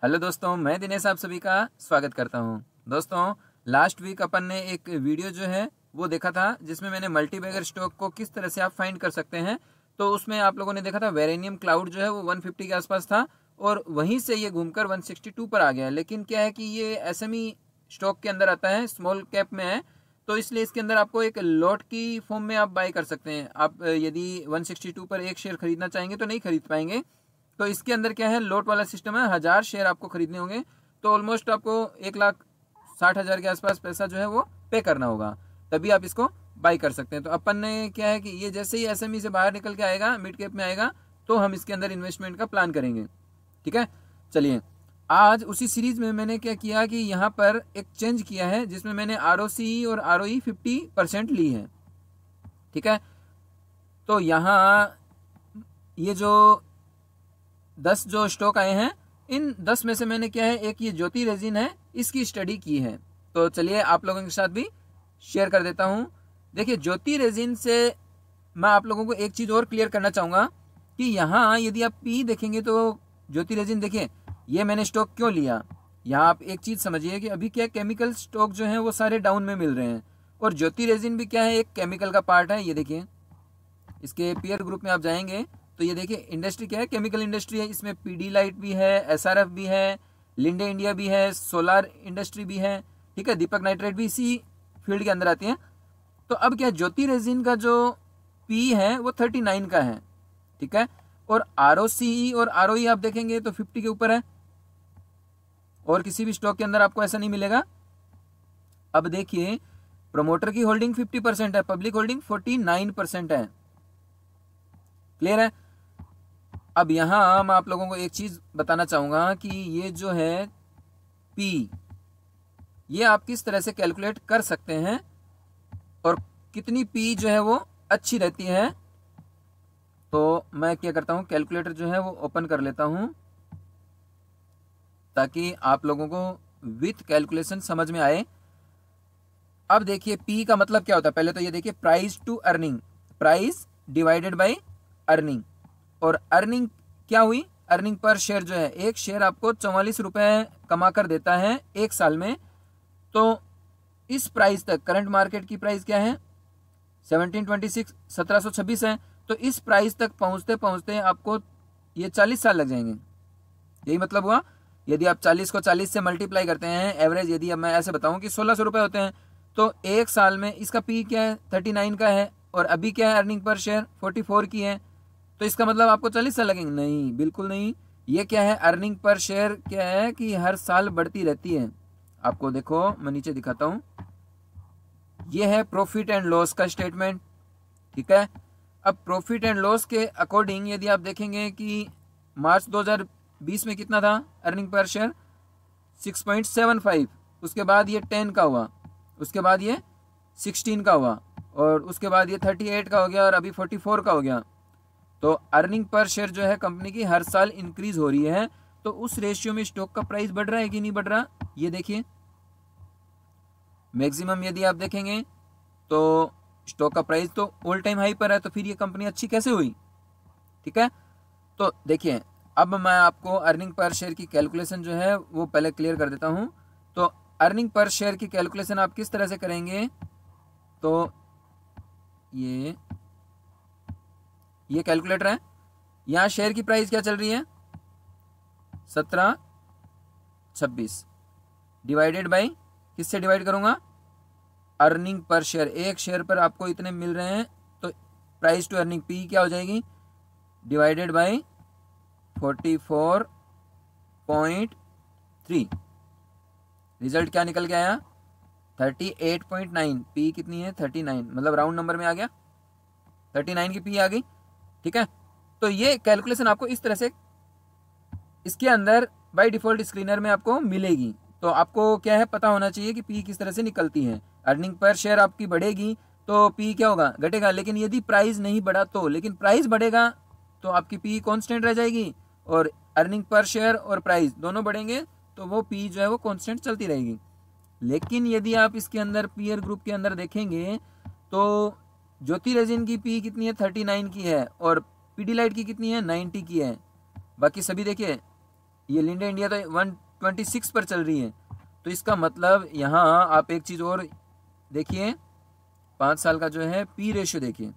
Hello दोस्तों, मैं दिनेश आप सभी का स्वागत करता हूं। दोस्तों, लास्ट वीक अपन ने एक वीडियो जो है वो देखा था जिसमें मैंने मल्टीबैगर स्टॉक को किस तरह से आप फाइंड कर सकते हैं। तो उसमें आप लोगों ने देखा था वेरेनियम क्लाउड जो है वो 150 के आसपास था और वहीं से ये घूमकर 162 पर आ गया। लेकिन क्या है कि ये एसएमई स्टॉक के अंदर आता है, स्मॉल कैप में है, तो इसलिए इसके अंदर आपको एक लॉट की फॉर्म में आप बाय कर सकते हैं। आप यदि 162 पर एक शेयर खरीदना चाहेंगे तो नहीं खरीद पाएंगे। तो इसके अंदर क्या है, लोट वाला सिस्टम है, 1000 शेयर आपको खरीदने होंगे। तो ऑलमोस्ट आपको 1,60,000 के आसपास पैसा जो है वो पे करना होगा, तभी आप इसको बाई कर सकते हैं। तो अपन ने क्या है कि ये जैसे ही एसएमई से बाहर निकल के आएगा, मिड कैप में आएगा, तो हम इसके अंदर इन्वेस्टमेंट का प्लान करेंगे। ठीक है, चलिए आज उसी सीरीज में मैंने क्या किया कि यहाँ पर एक चेंज किया है जिसमें मैंने ROCE और ROE 50% ली है। ठीक है, तो यहाँ ये जो 10 जो स्टॉक आए हैं, इन 10 में से मैंने क्या है, एक ये ज्योति रेजिन है, इसकी स्टडी की है। तो चलिए आप लोगों के साथ भी शेयर कर देता हूं। देखिए, ज्योति रेजिन से मैं आप लोगों को एक चीज और क्लियर करना चाहूंगा कि यहाँ यदि आप पी देखेंगे तो ज्योति रेजिन, देखिए ये मैंने स्टॉक क्यों लिया। यहाँ आप एक चीज समझिए कि अभी क्या केमिकल स्टॉक जो है वो सारे डाउन में मिल रहे हैं और ज्योति रेजिन भी क्या है, एक केमिकल का पार्ट है। ये देखिए, इसके पीयर ग्रुप में आप जाएंगे तो ये देखिए इंडस्ट्री क्या है, केमिकल इंडस्ट्री है। इसमें पीडीलाइट भी है, SRF भी है, लिंडे इंडिया भी है, सोलार इंडस्ट्री भी है। ठीक है, दीपक नाइट्रेट भी इसी फील्ड के अंदर आती है। तो अब क्या, ज्योति रेजिन का जो पी है वो 39 का है। ठीक है, और ROCE और ROE आप देखेंगे तो 50 के ऊपर है और किसी भी स्टॉक के अंदर आपको ऐसा नहीं मिलेगा। अब देखिए, प्रमोटर की होल्डिंग 50% है, पब्लिक होल्डिंग 49% है। क्लियर है। अब यहां मैं आप लोगों को एक चीज बताना चाहूंगा कि ये जो है पी, ये आप किस तरह से कैलकुलेट कर सकते हैं और कितनी पी जो है वो अच्छी रहती है। तो मैं क्या करता हूं, कैलकुलेटर जो है वो ओपन कर लेता हूं ताकि आप लोगों को विथ कैलकुलेशन समझ में आए। अब देखिए, पी का मतलब क्या होता है। पहले तो ये देखिए, price to earning, price divided by earning. और अर्निंग क्या हुई, अर्निंग पर शेयर जो है, एक शेयर आपको 44 रुपए कमा कर देता है एक साल में। तो इस प्राइस तक, करंट मार्केट की प्राइस क्या है 1726 है, तो इस प्राइस तक पहुंचते पहुंचते आपको ये 40 साल लग जाएंगे। यही मतलब हुआ। यदि आप 40 को 40 से मल्टीप्लाई करते हैं, एवरेज यदि अब मैं ऐसे बताऊं कि 1600 रुपए होते हैं, तो एक साल में इसका पी क्या है 39 का है और अभी क्या है, अर्निंग पर शेयर 44 की है। तो इसका मतलब आपको 40 साल लगेंगे? नहीं, बिल्कुल नहीं। ये क्या है, अर्निंग पर शेयर क्या है कि हर साल बढ़ती रहती है। आपको देखो, मैं नीचे दिखाता हूं, ये है प्रॉफिट एंड लॉस का स्टेटमेंट। ठीक है, अब प्रॉफिट एंड लॉस के अकॉर्डिंग यदि आप देखेंगे कि मार्च 2020 में कितना था अर्निंग पर शेयर, 6.75, उसके बाद ये 10 का हुआ, उसके बाद ये 16 का हुआ और उसके बाद ये 38 का हो गया और अभी 44 का हो गया। तो अर्निंग पर शेयर जो है कंपनी की हर साल इंक्रीज हो रही है। तो उस रेशियो में स्टॉक का प्राइस बढ़ रहा है कि नहीं बढ़ रहा, ये देखिए। मैक्सिमम यदि आप देखेंगे तो स्टॉक का प्राइस तो ऑल टाइम हाई पर है, तो फिर ये कंपनी अच्छी कैसे हुई। ठीक है, तो देखिए, अब मैं आपको अर्निंग पर शेयर की कैलकुलेशन जो है वो पहले क्लियर कर देता हूं। तो अर्निंग पर शेयर की कैलकुलेशन आप किस तरह से करेंगे, तो ये कैलकुलेटर है। यहां शेयर की प्राइस क्या चल रही है 1726, डिवाइडेड बाय, किससे डिवाइड करूंगा, अर्निंग पर शेयर। एक शेयर पर आपको इतने मिल रहे हैं, तो प्राइस टू अर्निंग पी क्या हो जाएगी, डिवाइडेड बाय 44.3। रिजल्ट क्या निकल के आया 38.9। पी कितनी है 39, मतलब राउंड नंबर में आ गया, 39 की पी आ गई। ठीक है, तो ये कैलकुलेशन आपको इस तरह से इसके अंदर बाय डिफॉल्ट स्क्रीनर में आपको मिलेगी। तो आपको क्या है, पता होना चाहिए कि पी किस तरह से निकलती है। अर्निंग पर शेयर आपकी बढ़ेगी तो पी क्या होगा, घटेगा। लेकिन यदि प्राइस नहीं बढ़ा तो, लेकिन प्राइस बढ़ेगा तो आपकी पी कांस्टेंट रह जाएगी और अर्निंग पर शेयर और प्राइस दोनों बढ़ेंगे तो वो पी जो है वो कांस्टेंट चलती रहेगी। लेकिन यदि आप इसके अंदर पीयर ग्रुप के अंदर देखेंगे तो ज्योति रेजिन की पी कितनी है 39 की है और पीडीलाइट की कितनी है 90 की है। बाकी सभी देखिए ये लिंडे इंडिया तो 126 पर चल रही है। तो इसका मतलब यहाँ आप एक चीज और देखिए, 5 साल का जो है पी रेशियो देखिए,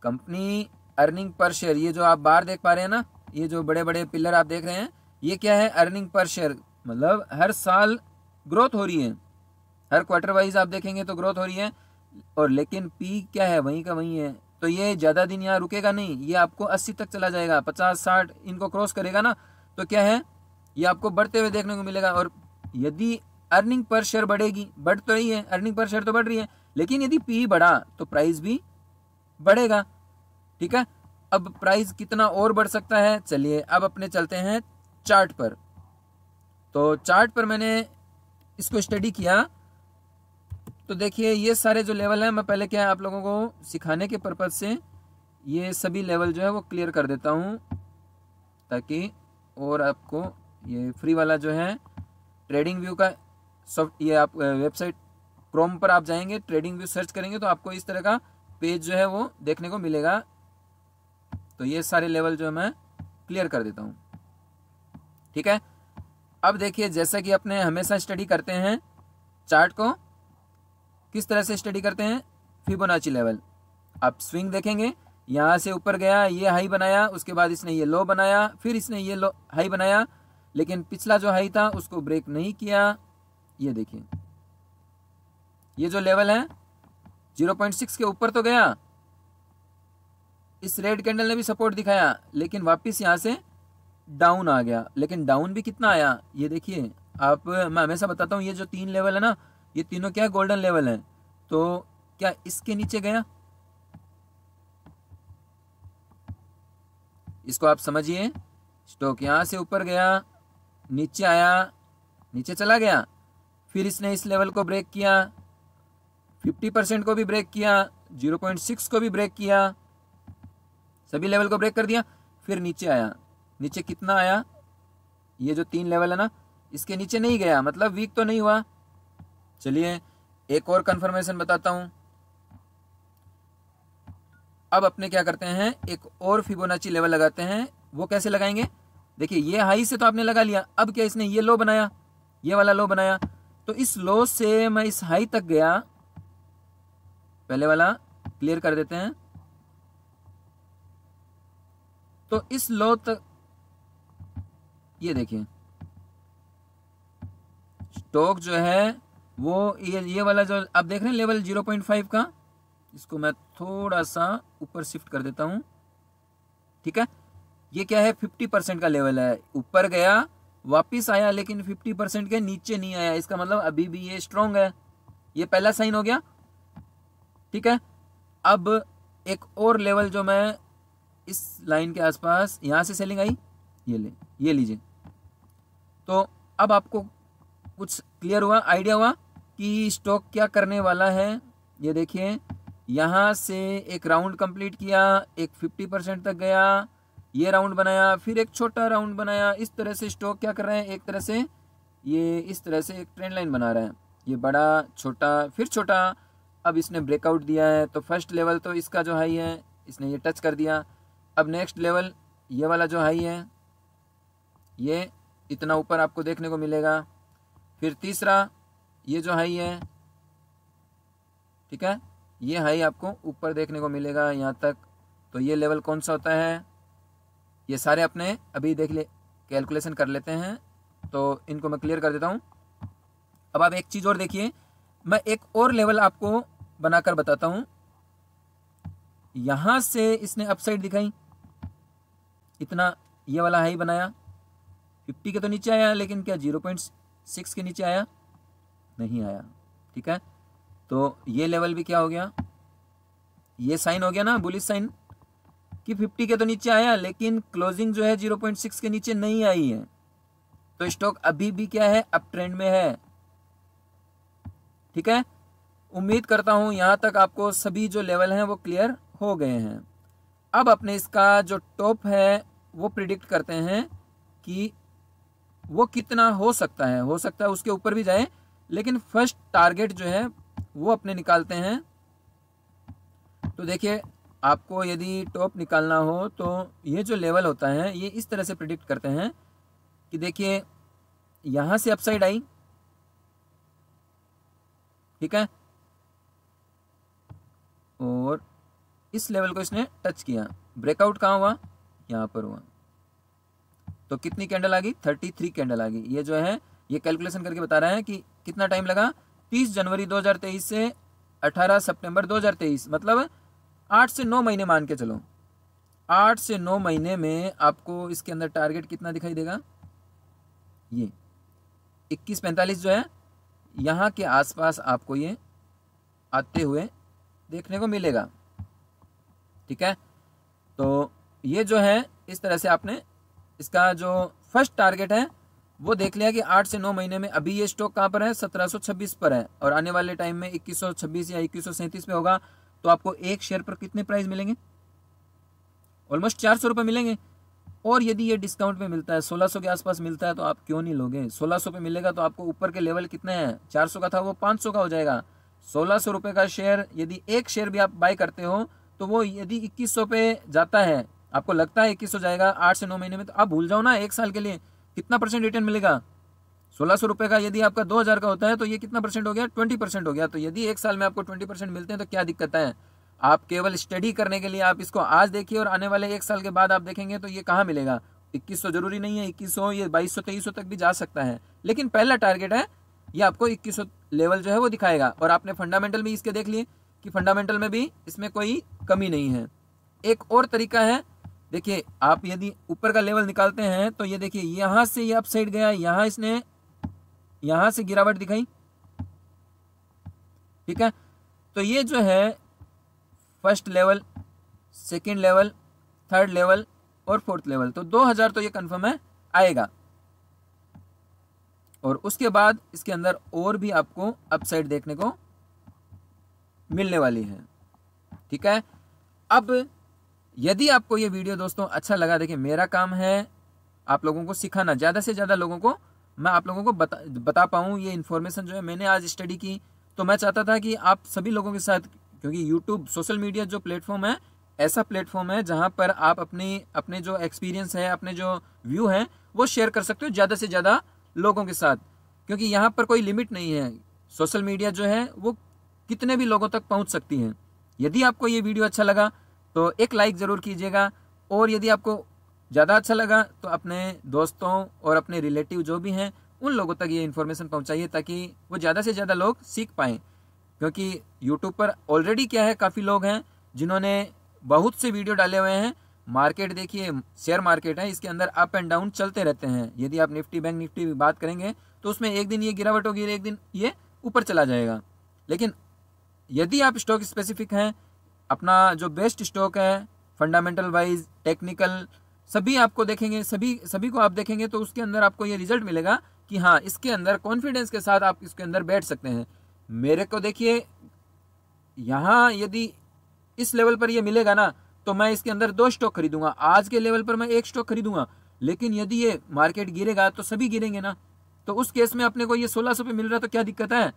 कंपनी अर्निंग पर शेयर, ये जो आप बार देख पा रहे हैं ना, ये जो बड़े बड़े पिलर आप देख रहे हैं, ये क्या है, अर्निंग पर शेयर, मतलब हर साल ग्रोथ हो रही है, हर क्वार्टर वाइज आप देखेंगे तो ग्रोथ हो रही है। और लेकिन पी क्या है, वहीं का वहीं है। तो ये ज़्यादा दिन यहाँ रुकेगा नहीं, ये आपको 80 तक चला जाएगा, 50-60 इनको क्रॉस करेगा ना, तो क्या है, ये आपको बढ़ते हुए देखने को मिलेगा। और यदि अर्निंग पर शेयर बढ़ेगी, बढ़ तो रही है, अर्निंग पर शेयर तो बढ़ रही है, लेकिन यदि पी बढ़ा तो प्राइस भी बढ़ेगा। ठीक है, अब प्राइस कितना और बढ़ सकता है, चलिए अब अपने चलते हैं चार्ट पर। तो चार्ट पर मैंने इसको स्टडी किया, तो देखिए ये सारे जो लेवल हैं, मैं पहले क्या है आप लोगों को सिखाने के पर्पज से ये सभी लेवल जो है वो क्लियर कर देता हूँ, ताकि और आपको ये फ्री वाला जो है ट्रेडिंग व्यू का सॉफ्ट, ये आप वेबसाइट क्रोम पर आप जाएंगे, ट्रेडिंग व्यू सर्च करेंगे तो आपको इस तरह का पेज जो है वो देखने को मिलेगा। तो ये सारे लेवल जो है मैं क्लियर कर देता हूँ। ठीक है, अब देखिए जैसा कि अपने हमेशा स्टडी करते हैं चार्ट को, किस तरह से स्टडी करते हैं, फिबोनाची लेवल। आप स्विंग देखेंगे, यहाँ से ऊपर गया, ये हाई बनाया, उसके बाद इसने ये लो बनाया, फिर इसने ये लो हाई बनाया, लेकिन पिछला जो हाई था उसको ब्रेक नहीं किया। ये देखिए ये जो लेवल है 0.6 के ऊपर तो गया, इस रेड कैंडल ने भी सपोर्ट दिखाया, लेकिन वापस यहाँ से डाउन आ गया। लेकिन डाउन भी कितना आया, ये देखिए आप, मैं हमेशा बताता हूँ ये जो 3 लेवल है ना, ये तीनों क्या गोल्डन लेवल है। तो क्या इसके नीचे गया, इसको आप समझिए, स्टॉक यहां से ऊपर गया, नीचे आया, नीचे चला गया, फिर इसने इस लेवल को ब्रेक किया, 50% को भी ब्रेक किया, 0.6 को भी ब्रेक किया, सभी लेवल को ब्रेक कर दिया, फिर नीचे आया। नीचे कितना आया, ये जो 3 लेवल है ना, इसके नीचे नहीं गया, मतलब वीक तो नहीं हुआ। चलिए एक और कंफर्मेशन बताता हूं। अब अपने क्या करते हैं, एक और फिबोनाची लेवल लगाते हैं। वो कैसे लगाएंगे, देखिए ये हाई से तो आपने लगा लिया, अब क्या इसने ये लो बनाया, ये वाला लो बनाया, तो इस लो से मैं इस हाई तक गया, पहले वाला क्लियर कर देते हैं। तो इस लो तक, ये देखिए स्टॉक जो है वो ये वाला जो आप देख रहे हैं लेवल 0.5 का, इसको मैं थोड़ा सा ऊपर शिफ्ट कर देता हूं। ठीक है, ये क्या है, 50% का लेवल है, ऊपर गया वापिस आया, लेकिन 50% के नीचे नहीं आया, इसका मतलब अभी भी ये स्ट्रॉन्ग है। ये पहला साइन हो गया। ठीक है, अब एक और लेवल जो मैं इस लाइन के आसपास, यहां से सेलिंग आई, ये लीजिए। तो अब आपको कुछ क्लियर हुआ, आइडिया हुआ कि स्टॉक क्या करने वाला है। ये देखिए यहाँ से एक राउंड कंप्लीट किया, एक 50% तक गया, ये राउंड बनाया, फिर एक छोटा राउंड बनाया। इस तरह से स्टॉक क्या कर रहे हैं, एक तरह से ये इस तरह से एक ट्रेंड लाइन बना रहा है, ये बड़ा छोटा फिर छोटा। अब इसने ब्रेकआउट दिया है, तो फर्स्ट लेवल तो इसका जो हाई है इसने ये टच कर दिया। अब नेक्स्ट लेवल ये वाला जो हाई है ये इतना ऊपर आपको देखने को मिलेगा, फिर तीसरा ये जो हाई है, ठीक है, ये हाई आपको ऊपर देखने को मिलेगा यहाँ तक। तो ये लेवल कौन सा होता है, ये सारे अपने अभी देख ले, कैलकुलेशन कर लेते हैं, तो इनको मैं क्लियर कर देता हूँ। अब आप एक चीज़ और देखिए, मैं एक और लेवल आपको बनाकर बताता हूँ। यहाँ से इसने अपसाइड दिखाई, इतना ये वाला हाई बनाया, 50 के तो नीचे आया, लेकिन क्या 0.6 के नीचे आया, नहीं आया। ठीक है, तो ये लेवल भी क्या हो गया, ये साइन हो गया ना, बुलिश साइन, कि 50 के तो नीचे आया, लेकिन क्लोजिंग जो है 0.6 के नीचे नहीं आई है। तो स्टॉक अभी भी क्या है, अप ट्रेंड में है। ठीक है, उम्मीद करता हूं यहां तक आपको सभी जो लेवल हैं वो क्लियर हो गए हैं। अब अपने इसका जो टॉप है वो प्रिडिक्ट करते हैं कि वो कितना हो सकता है उसके ऊपर भी जाए, लेकिन फर्स्ट टारगेट जो है वो अपने निकालते हैं। तो देखिए आपको यदि टॉप निकालना हो तो ये जो लेवल होता है ये इस तरह से प्रिडिक्ट करते हैं कि देखिए यहां से अपसाइड आई, ठीक है, और इस लेवल को इसने टच किया, ब्रेकआउट कहाँ हुआ, यहां पर हुआ, तो कितनी कैंडल आ गई, 33 कैंडल आ गई। ये जो है ये कैलकुलेशन करके बता रहा है कि कितना टाइम लगा, 30 जनवरी 2023 से 18 सितंबर 2023, मतलब 8 से 9 महीने मान के चलो। 8 से 9 महीने में आपको इसके अंदर टारगेट कितना दिखाई देगा, ये 2145 जो है यहाँ के आसपास आपको ये आते हुए देखने को मिलेगा, ठीक है। तो ये जो है इस तरह से आपने इसका जो फर्स्ट टारगेट है वो देख लिया कि 8 से 9 महीने में अभी ये स्टॉक कहाँ पर है, 1726 पर है, और आने वाले टाइम में 2126 या 2137 पे होगा। तो आपको एक शेयर पर कितने प्राइस मिलेंगे, ऑलमोस्ट 400 रुपये मिलेंगे। और यदि ये डिस्काउंट पे मिलता है, 1600 के आसपास मिलता है, तो आप क्यों नहीं लोगे। 1600 पे मिलेगा तो आपको ऊपर के लेवल कितने हैं, 400 का था वो 500 का हो जाएगा। 1600 रुपये का शेयर यदि एक शेयर भी आप बाय करते हो तो वो यदि 2100 पे जाता है, आपको लगता है 2100 जाएगा 8 से 9 महीने में, तो आप भूल जाओ ना, एक साल के लिए कितना % रिटर्न मिलेगा। 1600 रुपये का यदि आपका 2000 का होता है तो ये कितना % हो गया, 20% हो गया। तो यदि एक साल में आपको 20% मिलते हैं तो क्या दिक्कत है। आप केवल स्टडी करने के लिए आप इसको आज देखिए और आने वाले एक साल के बाद आप देखेंगे तो ये कहाँ मिलेगा। 2100 जरूरी नहीं है, 2100 ये 2200 2300 तक भी जा सकता है, लेकिन पहला टारगेट है ये आपको 2100 लेवल जो है वो दिखाएगा। और आपने फंडामेंटल भी इसके देख लिए कि फंडामेंटल में भी इसमें कोई कमी नहीं है। एक और तरीका है, देखिए आप यदि ऊपर का लेवल निकालते हैं तो ये देखिए यहां से ये अपसाइड गया, यहां इसने यहां से गिरावट दिखाई, ठीक है। तो ये जो है first level, second level, third level और फोर्थ लेवल, तो 2000 तो ये कंफर्म है आएगा। और उसके बाद इसके अंदर और भी आपको अपसाइड देखने को मिलने वाली है, ठीक है। अब यदि आपको ये वीडियो दोस्तों अच्छा लगा, देखिए मेरा काम है आप लोगों को सिखाना, ज़्यादा से ज़्यादा लोगों को मैं आप लोगों को बता पाऊँ ये इन्फॉर्मेशन जो है मैंने आज स्टडी की। तो मैं चाहता था कि आप सभी लोगों के साथ, क्योंकि यूट्यूब सोशल मीडिया जो प्लेटफॉर्म है ऐसा प्लेटफॉर्म है जहाँ पर आप अपने जो एक्सपीरियंस है, अपने जो व्यू हैं वो शेयर कर सकते हो ज़्यादा से ज़्यादा लोगों के साथ, क्योंकि यहाँ पर कोई लिमिट नहीं है। सोशल मीडिया जो है वो कितने भी लोगों तक पहुँच सकती है। यदि आपको ये वीडियो अच्छा लगा तो एक लाइक ज़रूर कीजिएगा, और यदि आपको ज़्यादा अच्छा लगा तो अपने दोस्तों और अपने रिलेटिव जो भी हैं उन लोगों तक ये इन्फॉर्मेशन पहुंचाइए ताकि वो ज़्यादा से ज़्यादा लोग सीख पाएँ। क्योंकि यूट्यूब पर ऑलरेडी क्या है, काफ़ी लोग हैं जिन्होंने बहुत से वीडियो डाले हुए हैं। मार्केट देखिए, शेयर मार्केट है, इसके अंदर अप एंड डाउन चलते रहते हैं। यदि आप निफ्टी बैंक निफ्टी की बात करेंगे तो उसमें एक दिन ये गिरावट होगी, एक दिन ये ऊपर चला जाएगा। लेकिन यदि आप स्टॉक स्पेसिफिक हैं, अपना जो बेस्ट स्टॉक है फंडामेंटल वाइज, टेक्निकल, सभी आपको देखेंगे, सभी को आप देखेंगे तो उसके अंदर आपको ये रिजल्ट मिलेगा कि हाँ इसके अंदर कॉन्फिडेंस के साथ आप इसके अंदर बैठ सकते हैं। मेरे को देखिए यहाँ यदि इस लेवल पर ये मिलेगा ना तो मैं इसके अंदर 2 स्टॉक खरीदूंगा, आज के लेवल पर मैं 1 स्टॉक खरीदूंगा। लेकिन यदि ये मार्केट गिरेगा तो सभी गिरेंगे ना, तो उस केस में अपने को ये 1600 पे मिल रहा है तो क्या दिक्कत है,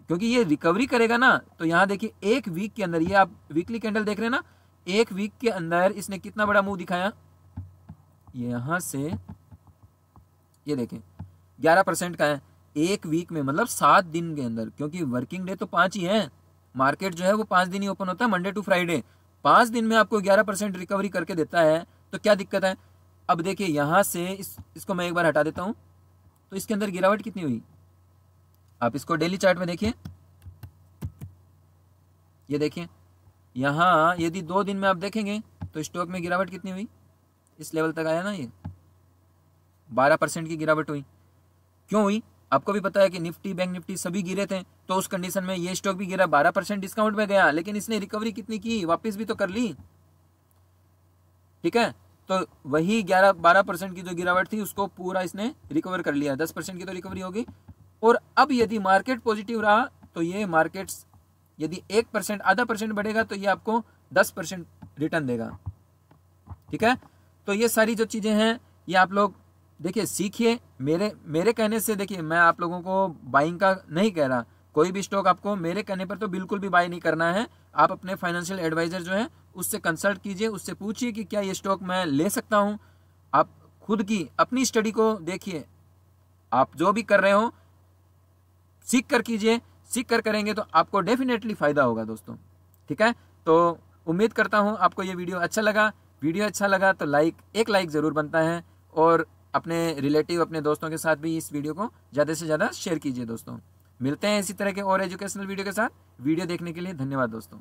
क्योंकि ये रिकवरी करेगा ना। तो यहाँ देखिए एक वीक के अंदर, ये आप वीकली कैंडल देख रहे हैं ना, एक वीक के अंदर इसने कितना बड़ा मुंह दिखाया, यहां से ये देखें 11% का है एक वीक में, मतलब 7 दिन के अंदर, क्योंकि वर्किंग डे तो 5 ही है, मार्केट जो है वो 5 दिन ही ओपन होता है, मंडे टू फ्राइडे। 5 दिन में आपको 11% रिकवरी करके देता है तो क्या दिक्कत है। अब देखिए यहां से इसको मैं एक बार हटा देता हूं, तो इसके अंदर गिरावट कितनी हुई, आप इसको डेली चार्ट में देखिए, ये देखिए यहां यदि 2 दिन में आप देखेंगे तो स्टॉक में गिरावट कितनी हुई, इस लेवल तक आया ना, ये 12% की गिरावट हुई। क्यों हुई, आपको भी पता है कि निफ्टी बैंक निफ्टी सभी गिरे थे, तो उस कंडीशन में ये स्टॉक भी गिरा, 12% डिस्काउंट में गया, लेकिन इसने रिकवरी कितनी की, वापस भी तो कर ली, ठीक है। तो वही 11-12% की जो गिरावट थी उसको पूरा इसने रिकवर कर लिया, 10% की तो रिकवरी होगी। और अब यदि मार्केट पॉजिटिव रहा तो ये मार्केट्स यदि 1% आधा % बढ़ेगा तो ये आपको 10% रिटर्न देगा, ठीक है। तो ये सारी जो चीजें हैं ये आप लोग देखिए सीखिए, मेरे कहने से। देखिए मैं आप लोगों को बाइंग का नहीं कह रहा, कोई भी स्टॉक आपको मेरे कहने पर तो बिल्कुल भी बाय नहीं करना है। आप अपने फाइनेंशियल एडवाइजर जो है उससे कंसल्ट कीजिए, उससे पूछिए कि क्या ये स्टॉक मैं ले सकता हूँ। आप खुद की अपनी स्टडी को देखिए, आप जो भी कर रहे हो सीख कर कीजिए, सीख कर करेंगे तो आपको डेफिनेटली फ़ायदा होगा दोस्तों। ठीक है, तो उम्मीद करता हूँ आपको ये वीडियो अच्छा लगा। वीडियो अच्छा लगा तो एक लाइक ज़रूर बनता है, और अपने रिलेटिव, अपने दोस्तों के साथ भी इस वीडियो को ज़्यादा से ज़्यादा शेयर कीजिए दोस्तों। मिलते हैं इसी तरह के और एजुकेशनल वीडियो के साथ। वीडियो देखने के लिए धन्यवाद दोस्तों।